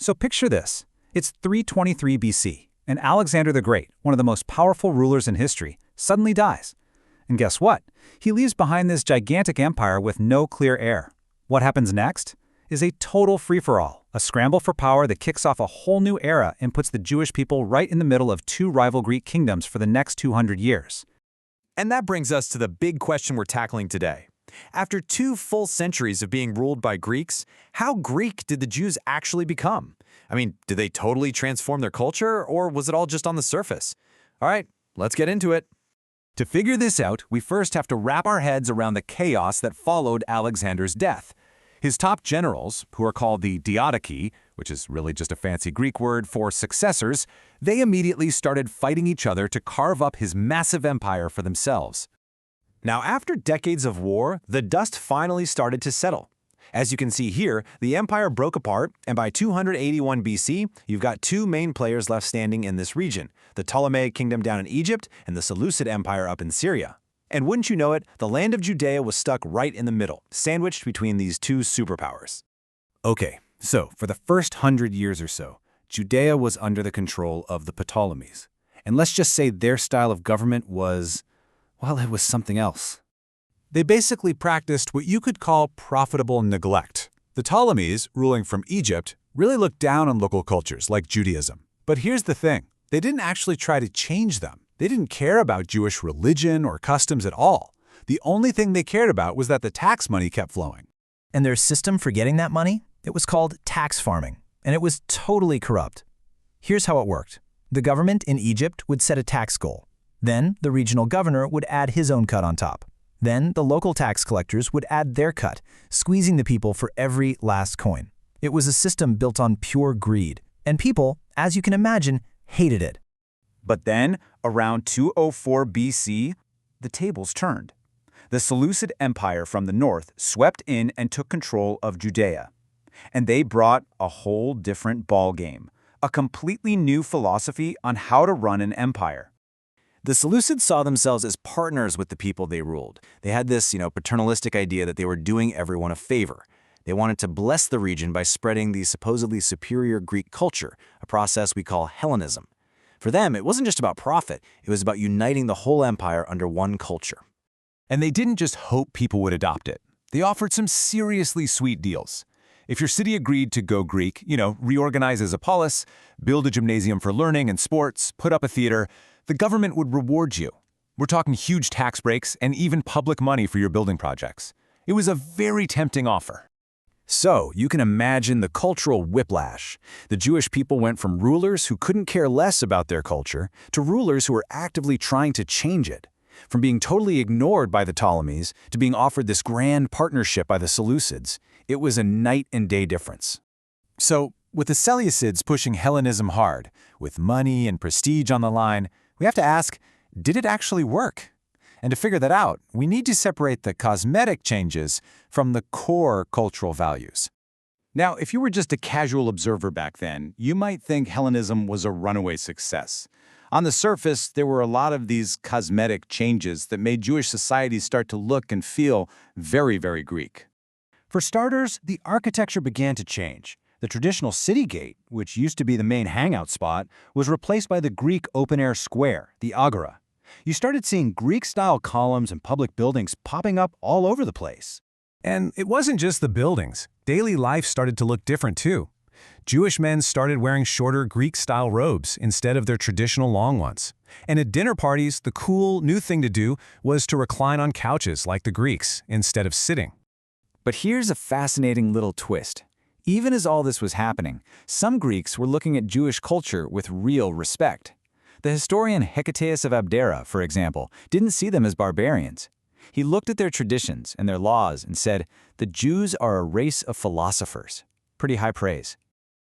So picture this. It's 323 BC, and Alexander the Great, one of the most powerful rulers in history, suddenly dies. And guess what? He leaves behind this gigantic empire with no clear heir. What happens next is a total free-for-all, a scramble for power that kicks off a whole new era and puts the Jewish people right in the middle of two rival Greek kingdoms for the next 200 years. And that brings us to the big question we're tackling today. After 2 full centuries of being ruled by Greeks, how Greek did the Jews actually become? I mean, did they totally transform their culture, or was it all just on the surface? All right, let's get into it. To figure this out, we first have to wrap our heads around the chaos that followed Alexander's death. His top generals, who are called the Diadochi, which is really just a fancy Greek word for successors, they immediately started fighting each other to carve up his massive empire for themselves. Now, after decades of war, the dust finally started to settle. As you can see here, the empire broke apart, and by 281 BC, you've got 2 main players left standing in this region, the Ptolemaic kingdom down in Egypt and the Seleucid Empire up in Syria. And wouldn't you know it, the land of Judea was stuck right in the middle, sandwiched between these 2 superpowers. Okay, so for the first 100 years or so, Judea was under the control of the Ptolemies. And let's just say their style of government was, well, it was something else. They basically practiced what you could call profitable neglect. The Ptolemies, ruling from Egypt, really looked down on local cultures like Judaism. But here's the thing. They didn't actually try to change them. They didn't care about Jewish religion or customs at all. The only thing they cared about was that the tax money kept flowing. And their system for getting that money? It was called tax farming, and it was totally corrupt. Here's how it worked. The government in Egypt would set a tax goal. Then the regional governor would add his own cut on top. Then the local tax collectors would add their cut, squeezing the people for every last coin. It was a system built on pure greed, and people, as you can imagine, hated it. But then, around 204 BC, the tables turned. The Seleucid Empire from the north swept in and took control of Judea. And they brought a whole different ballgame, a completely new philosophy on how to run an empire. The Seleucids saw themselves as partners with the people they ruled. They had this, paternalistic idea that they were doing everyone a favor. They wanted to bless the region by spreading the supposedly superior Greek culture, a process we call Hellenism. For them, it wasn't just about profit, it was about uniting the whole empire under one culture. And they didn't just hope people would adopt it. They offered some seriously sweet deals. If your city agreed to go Greek, reorganize as a polis, build a gymnasium for learning and sports, put up a theater, the government would reward you. We're talking huge tax breaks and even public money for your building projects. It was a very tempting offer. So, you can imagine the cultural whiplash. The Jewish people went from rulers who couldn't care less about their culture to rulers who were actively trying to change it. From being totally ignored by the Ptolemies to being offered this grand partnership by the Seleucids, it was a night and day difference. So, with the Seleucids pushing Hellenism hard, with money and prestige on the line, we have to ask, did it actually work? And to figure that out, we need to separate the cosmetic changes from the core cultural values. Now, if you were just a casual observer back then, you might think Hellenism was a runaway success. On the surface, there were a lot of these cosmetic changes that made Jewish society start to look and feel very, very Greek. For starters, the architecture began to change. The traditional city gate, which used to be the main hangout spot, was replaced by the Greek open-air square, the agora. You started seeing Greek-style columns and public buildings popping up all over the place. And it wasn't just the buildings. Daily life started to look different too. Jewish men started wearing shorter Greek-style robes instead of their traditional long ones. And at dinner parties, the cool, new thing to do was to recline on couches like the Greeks instead of sitting. But here's a fascinating little twist. Even as all this was happening, some Greeks were looking at Jewish culture with real respect. The historian Hecataeus of Abdera, for example, didn't see them as barbarians. He looked at their traditions and their laws and said, the Jews are a race of philosophers. Pretty high praise.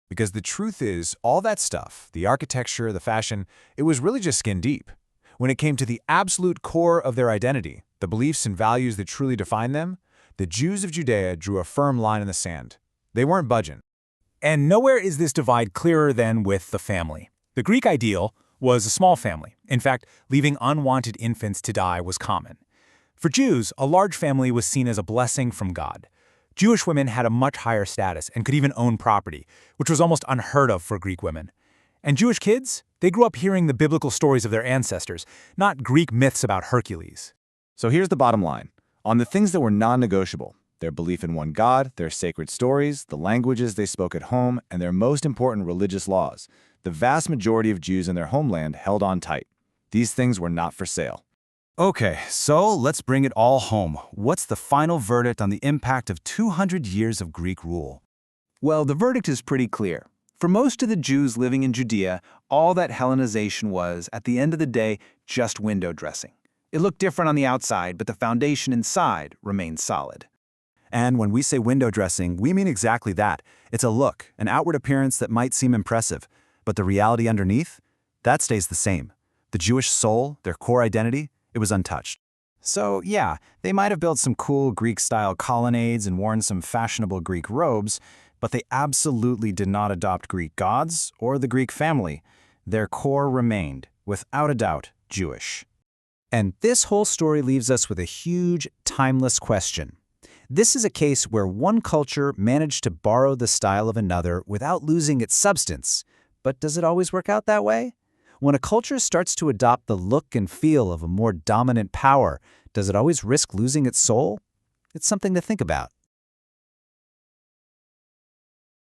Because the truth is, all that stuff, the architecture, the fashion, it was really just skin deep. When it came to the absolute core of their identity, the beliefs and values that truly define them, the Jews of Judea drew a firm line in the sand. They weren't budging. And nowhere is this divide clearer than with the family. The Greek ideal was a small family. In fact, leaving unwanted infants to die was common. For Jews, a large family was seen as a blessing from God. Jewish women had a much higher status and could even own property, which was almost unheard of for Greek women. And Jewish kids, they grew up hearing the biblical stories of their ancestors, not Greek myths about Hercules. So here's the bottom line. On the things that were non-negotiable, their belief in one God, their sacred stories, the languages they spoke at home, and their most important religious laws, the vast majority of Jews in their homeland held on tight. These things were not for sale. Okay, so let's bring it all home. What's the final verdict on the impact of 200 years of Greek rule? Well, the verdict is pretty clear. For most of the Jews living in Judea, all that Hellenization was, at the end of the day, just window dressing. It looked different on the outside, but the foundation inside remained solid. And when we say window dressing, we mean exactly that. It's a look, an outward appearance that might seem impressive, but the reality underneath, that stays the same. The Jewish soul, their core identity, it was untouched. So yeah, they might have built some cool Greek-style colonnades and worn some fashionable Greek robes, but they absolutely did not adopt Greek gods or the Greek family. Their core remained, without a doubt, Jewish. And this whole story leaves us with a huge, timeless question. This is a case where one culture managed to borrow the style of another without losing its substance. But does it always work out that way? When a culture starts to adopt the look and feel of a more dominant power, does it always risk losing its soul? It's something to think about.